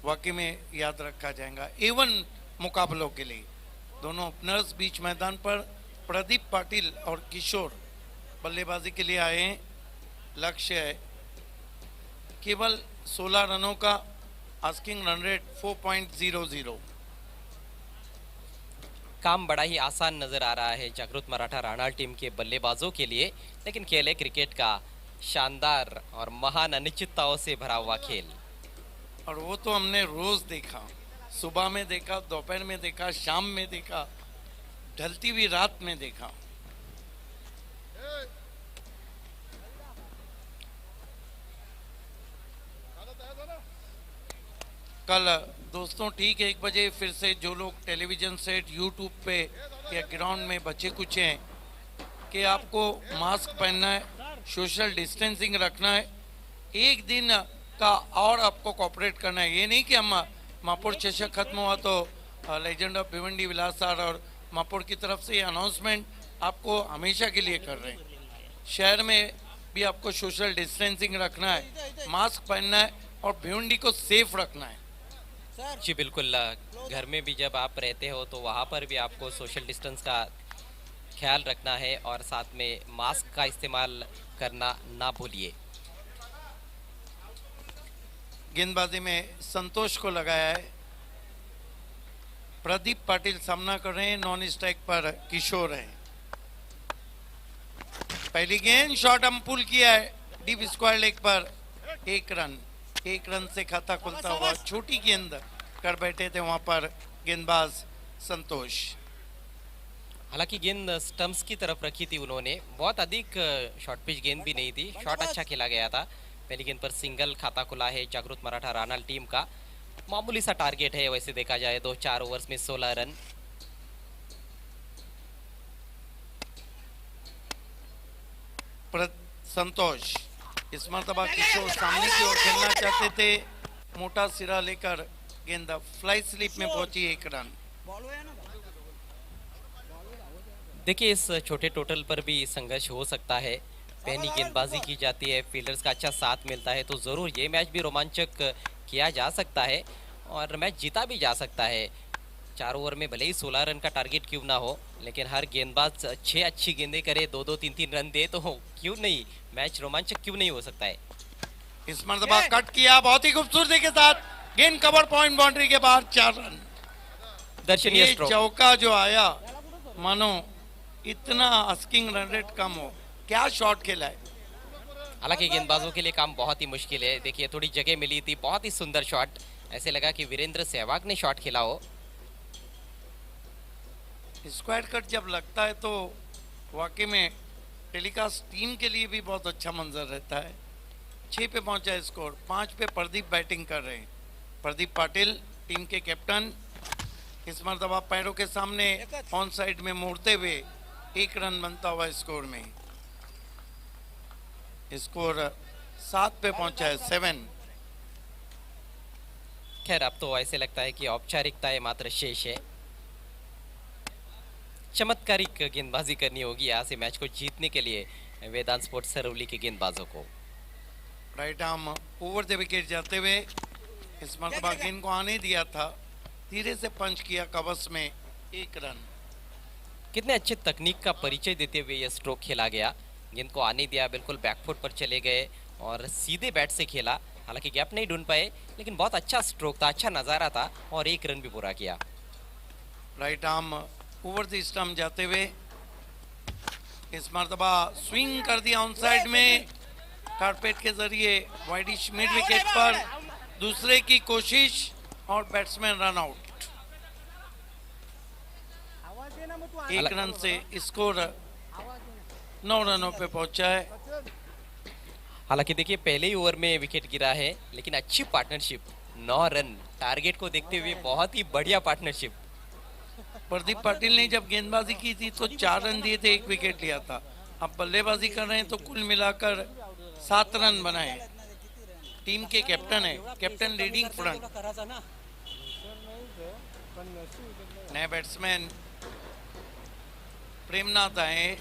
वाकई में याद रखा जाएगा। एवन मुकाबलों के लिए दोनों ओपनर्स बीच मैदान पर प्रदीप पाटिल और किशोर बल्लेबाजी के लिए आए हैं। लक्ष्य है केवल 16 रनों का, आस्किंग रन रेट 4.00। काम बड़ा ही आसान नजर आ रहा है जागृत मराठा राणा टीम के बल्लेबाजों के लिए, लेकिन खेल है क्रिकेट का शानदार और महान अनिश्चितताओं से भरा हुआ खेल। और वो तो हमने रोज देखा, सुबह में देखा, दोपहर में देखा, शाम में देखा, ढलती हुई रात में देखा। कल दोस्तों ठीक है 1 बजे फिर से जो लोग टेलीविजन सेट, यूट्यूब पे या ग्राउंड में बचे कुछ हैं कि आपको मास्क पहनना है, सोशल डिस्टेंसिंग रखना है, एक दिन का और आपको कोऑपरेट करना है। ये नहीं कि हम महापौर चषक खत्म हुआ तो legend of Bhiwandi Vilas sir और महापौर की तरफ से ये अनाउंसमेंट आपको हमेशा के लिए कर रहे हैं। शहर में भी आपको सोशल डिस्टेंसिंग रखना है, मास्क पहनना है और भिवंडी को सेफ रखना है। जी बिल्कुल, घर में भी जब आप रहते हो तो वहाँ पर भी आपको सोशल डिस्टेंस का ख्याल रखना है और साथ में मास्क का इस्तेमाल करना ना भूलिए। गेंदबाजी में संतोष को लगाया है, प्रदीप पाटिल सामना कर रहे हैं, नॉन स्ट्राइक पर किशोर है। पहली गेंद शॉट हम पुल किया है डीप स्क्वायर लेग पर, 1 रन। 1 रन से खाता खुलता हुआ, छोटी गेंद कर बैठे थे वहां पर गेंदबाज संतोष। हालांकि गेंद स्टंप्स की तरफ रखी थी उन्होंने, बहुत अधिक शॉर्ट पिच गेंद भी नहीं थी, शॉट अच्छा खेला गया था। पहली गेंद पर सिंगल खाता खुला है जागृत मराठा राणा टीम का। मामूली सा टारगेट है वैसे देखा जाए तो, 4 ओवर्स में 16 रन। संतोष इस मरतबा किशोर सामने की ओर खेलना चाहते थे, मोटा सिरा लेकर गेंद फ्लाई स्लिप में पहुंची, 1 रन। देखिए, इस छोटे टोटल पर भी संघर्ष हो सकता है, पहली गेंदबाजी की जाती है, फील्डर्स का अच्छा साथ मिलता है तो ज़रूर ये मैच भी रोमांचक किया जा सकता है और मैच जीता भी जा सकता है। 4 ओवर में भले ही 16 रन का टारगेट क्यों ना हो, लेकिन हर गेंदबाज 6 अच्छी गेंदें करे, 2-2 3-3 रन दे तो क्यों नहीं, मैच रोमांचक क्यों नहीं हो सकता है। इस मरतबा कट किया बहुत ही खूबसूरती के साथ, गेंद कवर पॉइंट बाउंड्री के बाहर, 4 रन। दर्शनीय ये स्ट्रोक। चौका जो आया मानो इतना आस्किंग रन रेट कम हो, क्या शॉट खेला है। हालांकि गेंदबाजों के लिए काम बहुत ही मुश्किल है। देखिए, थोड़ी जगह मिली थी, बहुत ही सुंदर शॉट, ऐसे लगा कि वीरेंद्र सहवाग ने शॉट खेला हो। स्क्वायर कट जब लगता है तो वाकई में टेलीकास्ट टीम के लिए भी बहुत अच्छा मंजर रहता है। 6 पे पहुंचा स्कोर, 5 पे प्रदीप बैटिंग कर रहे हैं। प्रदीप पाटिल टीम के कैप्टन, इस मरतबा पैरों के सामने ऑन साइड में मोड़ते हुए 1 रन बनता हुआ स्कोर में। स्कोर 7 पे पहुंचा है, 7। खैर अब तो ऐसे लगता है कि औपचारिकताएं मात्र शेष है। चमत्कारिक गेंदबाजी करनी होगी यहाँ से मैच को जीतने के लिए वेदांत स्पोर्ट्स सरौली के गेंदबाजों को। Right arm over the wicket जाते हुए इस मरतबा गेंद को आने दिया था, धीरे से पंच किया कवच में, 1 रन। कितने अच्छे तकनीक का परिचय देते हुए यह स्ट्रोक खेला गया। गेंद को आने दिया, बिल्कुल बैकफुट पर चले गए और सीधे बैट से खेला। हालांकि गैप नहीं ढूंढ पाए, लेकिन बहुत अच्छा स्ट्रोक था, अच्छा नजारा था और 1 रन भी पूरा किया। Right arm over the stump जाते हुए इस मरतबा स्विंग कर दिया ऑन साइड में, कारपेट के जरिए वाइडिश मिड विकेट पर, दूसरे की कोशिश और बैट्समैन रन आउट। 1 रन से स्कोर 9 रनों पे पहुंचा है। हालांकि देखिए पहले ही ओवर में विकेट गिरा है, लेकिन अच्छी पार्टनरशिप, 9 रन टारगेट को देखते हुए बहुत ही बढ़िया पार्टनरशिप। प्रदीप पाटिल ने जब गेंदबाजी की थी तो 4 रन दिए थे, 1 विकेट लिया था। अब बल्लेबाजी कर रहे हैं तो कुल मिलाकर 7 रन बनाए। टीम के कैप्टन है, कैप्टन लीडिंग फ्रंट। नए बैट्समैन प्रेमनाथ आए।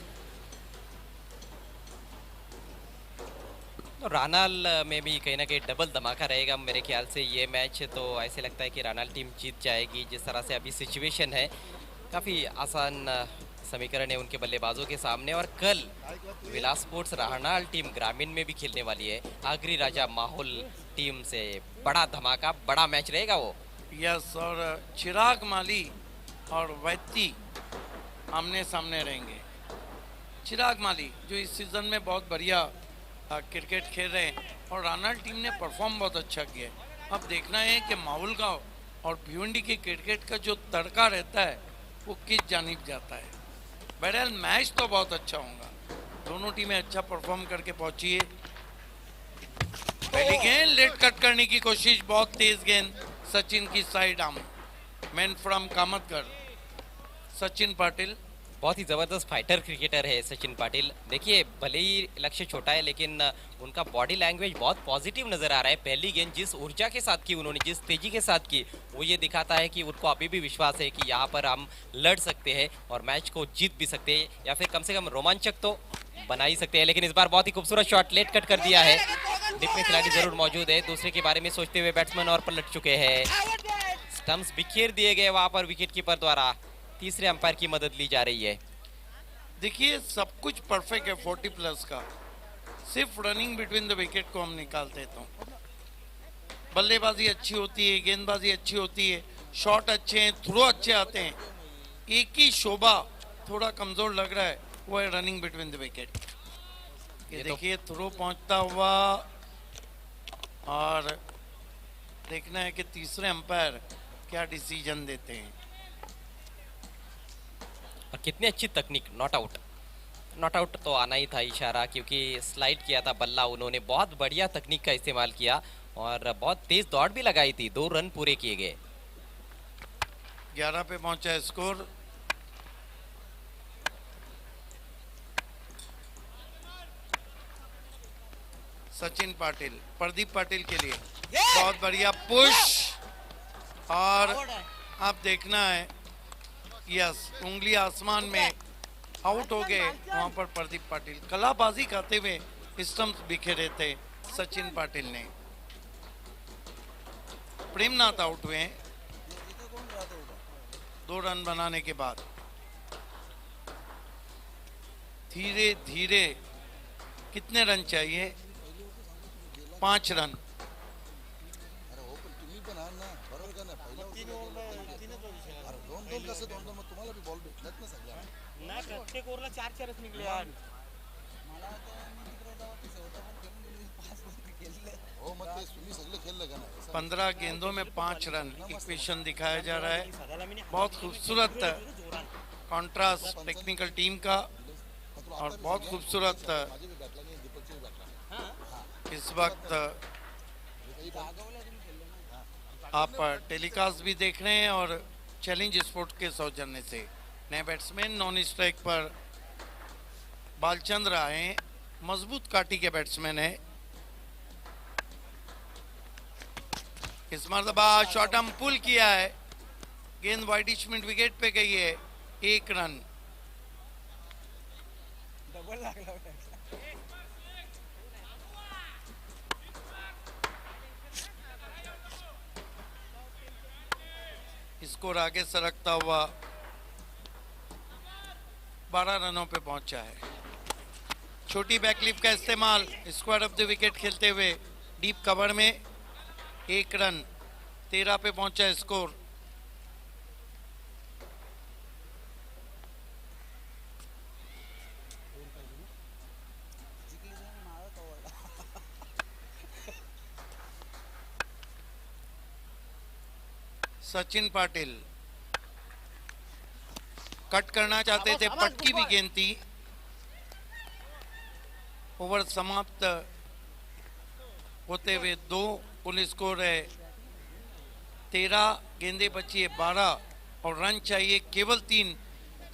तो रानाल में भी कहीं ना कहीं डबल धमाका रहेगा मेरे ख्याल से ये मैच। तो ऐसे लगता है कि रानाल टीम जीत जाएगी। जिस तरह से अभी सिचुएशन है, काफ़ी आसान समीकरण है उनके बल्लेबाजों के सामने। और कल विलास स्पोर्ट्स रानाल टीम ग्रामीण में भी खेलने वाली है। आगरी राजा माहौल टीम से बड़ा धमाका, बड़ा मैच रहेगा वो। यस, और चिराग माली और वैती आमने सामने रहेंगे। चिराग माली जो इस सीजन में बहुत बढ़िया क्रिकेट खेल रहे हैं और रानाल टीम ने परफॉर्म बहुत अच्छा किया है। अब देखना है कि माहौल का और भिवंडी की क्रिकेट का जो तड़का रहता है वो किस जानिब जाता है। बहरहाल मैच तो बहुत अच्छा होगा, दोनों टीमें अच्छा परफॉर्म करके पहुंची है। पहली गेंद लेट कट करने की कोशिश, बहुत तेज गेंद सचिन की side arm, man from Kamatgad Sachin Patil. बहुत ही ज़बरदस्त फाइटर क्रिकेटर है सचिन पाटिल। देखिए भले ही लक्ष्य छोटा है, लेकिन उनका बॉडी लैंग्वेज बहुत पॉजिटिव नज़र आ रहा है। पहली गेंद जिस ऊर्जा के साथ की उन्होंने, जिस तेज़ी के साथ की, वो ये दिखाता है कि उनको अभी भी विश्वास है कि यहाँ पर हम लड़ सकते हैं और मैच को जीत भी सकते हैं, या फिर कम से कम रोमांचक तो बना ही सकते हैं। लेकिन इस बार बहुत ही खूबसूरत शॉट लेट कट कर दिया है। डिप में खिलाड़ी जरूर मौजूद है, दूसरे के बारे में सोचते हुए बैट्समैन और पलट चुके हैं। स्टंप्स बिखेर दिए गए वहाँ पर विकेट कीपर द्वारा। तीसरे अंपायर की मदद ली जा रही है। देखिए सब कुछ परफेक्ट है 40 प्लस का, सिर्फ रनिंग बिटवीन द विकेट को हम निकालते तो बल्लेबाजी अच्छी होती है, गेंदबाजी अच्छी होती है, शॉट अच्छे हैं, थ्रो अच्छे आते हैं। एक ही शोभा थोड़ा कमजोर लग रहा है, वो है रनिंग बिटवीन द विकेट। ये देखिए थ्रो पहुंचता हुआ, और देखना है कि तीसरे अंपायर क्या डिसीजन देते हैं। और कितनी अच्छी तकनीक, नॉट आउट। नॉट आउट तो आना ही था इशारा, क्योंकि स्लाइड किया था बल्ला उन्होंने। बहुत बढ़िया तकनीक का इस्तेमाल किया और बहुत तेज दौड़ भी लगाई थी। 2 रन पूरे किए गए। 11 पे पहुंचा स्कोर। सचिन पाटिल, प्रदीप पाटिल के लिए बहुत बढ़िया पुश, और आप देखना है यस, उंगली आसमान में आउट हो गए वहां पर प्रदीप पाटिल। कलाबाजी करते हुए स्टंप्स बिखेरे थे सचिन पाटिल ने। प्रेमनाथ आउट हुए 2 रन बनाने के बाद। धीरे धीरे कितने रन चाहिए? 5 रन। प्रत्येक ओव्हरला 4-4च निघले यार. 15 गेंदों में 5 रन इक्वेशन दिखाया जा रहा है। बहुत खूबसूरत कॉन्ट्रास्ट टेक्निकल टीम का, और बहुत खूबसूरत इस वक्त आप टेलीकास्ट भी देख रहे हैं और चैलेंज स्पोर्ट के सौजन्य से। नए बैट्समैन नॉन स्ट्राइक पर बालचंद्र आए, मजबूत काटी के बैट्समैन है। इस मरतबा शॉट हम पुल किया है, गेंद वाइडिश मिड विकेट पे गई है, 1 रन। डबल लागला स्कोर आगे सरकता हुआ 12 रनों पे पहुंचा है। छोटी बैकलिप का इस्तेमाल स्क्वाड ऑफ द विकेट खेलते हुए डीप कवर में 1 रन, 13 पे पहुंचा स्कोर। सचिन पाटिल कट करना चाहते थे, पटकी भी गेंद थी। ओवर समाप्त होते हुए 2 कुल स्कोर है 13, गेंदे बची है 12 और रन चाहिए केवल 3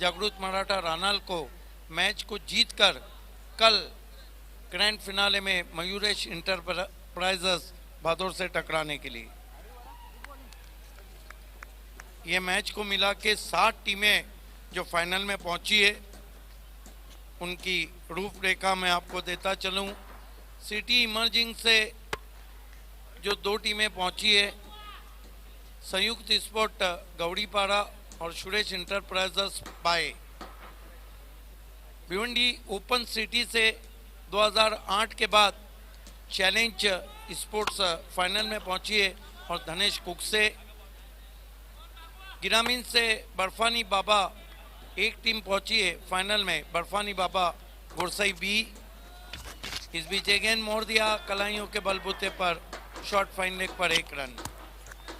जागृत मराठा रानाल को मैच को जीतकर कल ग्रैंड फिनाले में मयूरेश इंटरप्राइजेस भादौर से टकराने के लिए। ये मैच को मिला के 7 टीमें जो फाइनल में पहुंची है, उनकी रूपरेखा मैं आपको देता चलूं। सिटी इमर्जिंग से जो 2 टीमें पहुंची है, संयुक्त स्पोर्ट गौड़ीपाड़ा और सुरेश इंटरप्राइजेस पाए। भिवंडी ओपन सिटी से 2008 के बाद चैलेंज स्पोर्ट्स फाइनल में पहुंची है और धनेश कुक से। ग्रामीण से बर्फानी बाबा एक टीम पहुंची है फाइनल में, बर्फानी बाबा गुरसई बी। इस बीच अगेन मोड़ दिया कलाइयों के बलबूते पर, शॉर्ट फाइन लेग पर 1 रन।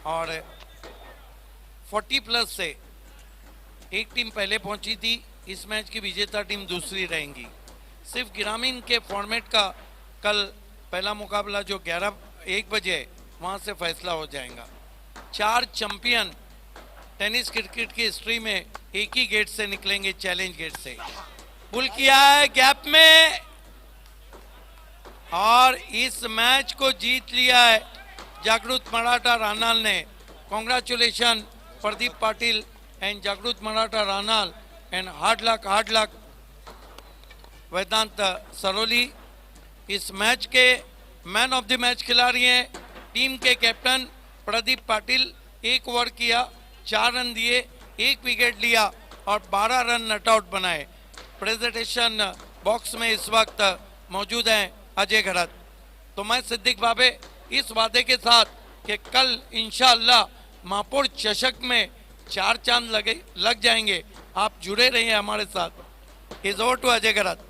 और 40+ से एक टीम पहले पहुंची थी, इस मैच की विजेता टीम दूसरी रहेंगी। सिर्फ ग्रामीण के फॉर्मेट का कल पहला मुकाबला जो 1 बजे वहां से फैसला हो जाएगा। 4 चैंपियन टेनिस क्रिकेट की हिस्ट्री में एक ही गेट से निकलेंगे, चैलेंज गेट से। पुल किया है गैप में और इस मैच को जीत लिया है जागृत मराठा रानाल ने। Congratulation Pradeep Patil and Jagrut Maratha Ranal and hard luck Vedant Saroli. इस मैच के मैन ऑफ द मैच खिलाड़ी हैं टीम के कैप्टन प्रदीप पाटिल। 1 ओवर किया, 4 रन दिए, 1 विकेट लिया और 12 रन नट आउट बनाए। प्रेजेंटेशन बॉक्स में इस वक्त मौजूद हैं अजय घरत। तो मैं सिद्दीक बाबे इस वादे के साथ कि कल इंशाअल्लाह महापौर चषक में 4 चांद लग जाएंगे, आप जुड़े रहिए हमारे साथ। Is over to Ajay Gharat.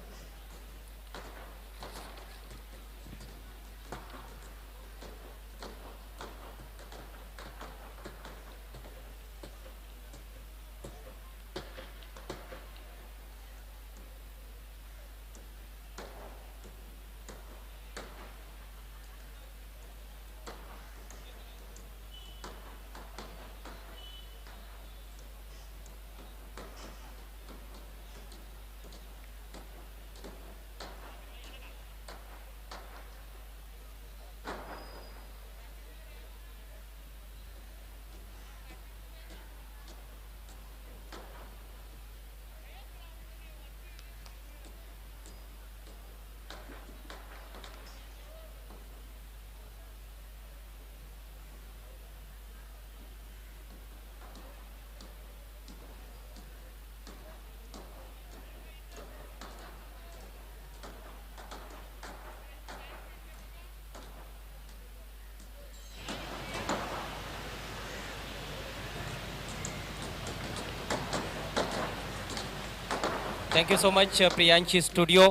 Thank you so much Priyanshi studio.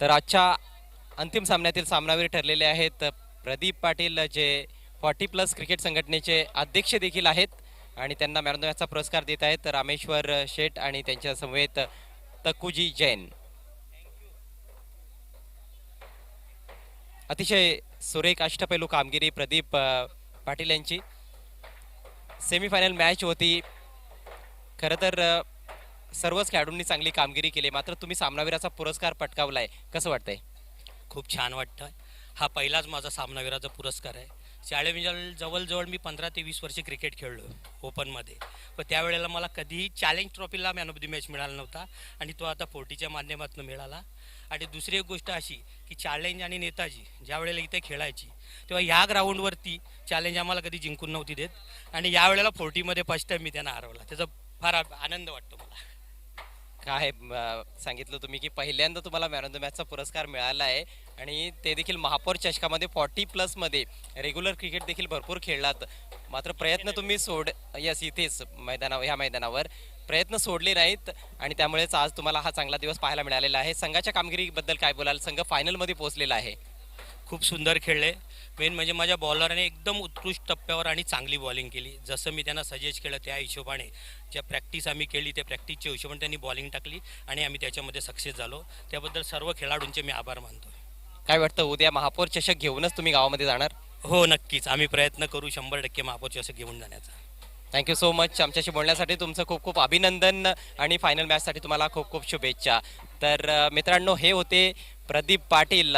तर आजच्या अंतिम सामन्यातील सामनावीर ठरलेले आहेत प्रदीप पाटील, जे 40+ क्रिकेट संघटनेचे अध्यक्ष देखील आहेत आणि त्यांना मॅन ऑफ द मॅचचा पुरस्कार देत आहेत रामेश्वर शेठ आणि त्यांच्या समवेत तकुजी जैन। अतिशय सुरेख अष्टपैलू कामगिरी प्रदीप पाटील यांची। सेमीफायनल मॅच होती. खरं तर सर्वच खेळाडूंनी चांगली कामगिरी केली, मात्र तुम्ही सामनावीराचा पुरस्कार पटकावलाय, कसं वाटतंय? खूप छान वाटतं. हा पहिलाच माझा सामनावीराचा पुरस्कार आहे. शाळेमध्ये जवळजवळ मी 15 ते 20 वर्षे क्रिकेट खेळलो ओपनमध्ये. पण त्यावेळेला मला कधीही चॅलेंज ट्रॉफीला मॅन ऑफ द मॅच मिळाला नव्हता आणि तो आता 40च्या माध्यमातून मिळाला. आणि दुसरी एक गोष्ट अशी की चॅलेंज आणि नेताजी ज्या वेळेला इथे खेळायची तेव्हा ह्या ग्राउंडवरती चॅलेंज आम्हाला कधी जिंकून नव्हती देत आणि यावेळेला 40मध्ये फर्स्ट टाईम मी त्यांना हरवला. त्याचा फार आनंद वाटतो मला. काय सांगितलं तुम्ही की पहिल्यांदा तुम्हाला मॅन ऑफ द मॅचचा पुरस्कार मिळाला आहे आणि ते देखील महापौर चषकामध्ये 40+ मध्ये रेग्युलर क्रिकेट देखील भरपूर खेळलात, मात्र प्रयत्न तुम्ही यस इथेच ह्या मैदानावर प्रयत्न सोडले नाहीत आणि त्यामुळेच आज तुम्हाला हा चांगला दिवस पाहायला मिळालेला आहे. संघाच्या कामगिरीबद्दल काय बोलाल? संघ फायनलमध्ये पोहोचलेला आहे. खूप सुंदर खेळले. मेन म्हणजे माझ्या बॉलरने एकदम उत्कृष्ट टप्प्यावर आणि चांगली बॉलिंग केली. जसं मी त्यांना सजेस्ट केलं त्या हिशोबाने ज्या प्रॅक्टिस आम्ही केली त्या प्रॅक्टिसच्या हिशोबाने त्यांनी बॉलिंग टाकली आणि आम्ही त्याच्यामध्ये सक्सेस झालो. त्याबद्दल सर्व खेळाडूंचे मी आभार मानतो. काय वाटतं, उद्या महापौर चषक घेऊनच तुम्ही गावामध्ये जाणार? हो नक्कीच, आम्ही प्रयत्न करू 100% महापौर चषक घेऊन जाण्याचा. Thank you so much. आमच्याशी बोलण्यासाठी तुमचं खूप खूप अभिनंदन आणि फायनल मॅचसाठी तुम्हाला खूप खूप शुभेच्छा. तर मित्रांनो, हे होते प्रदीप पाटील,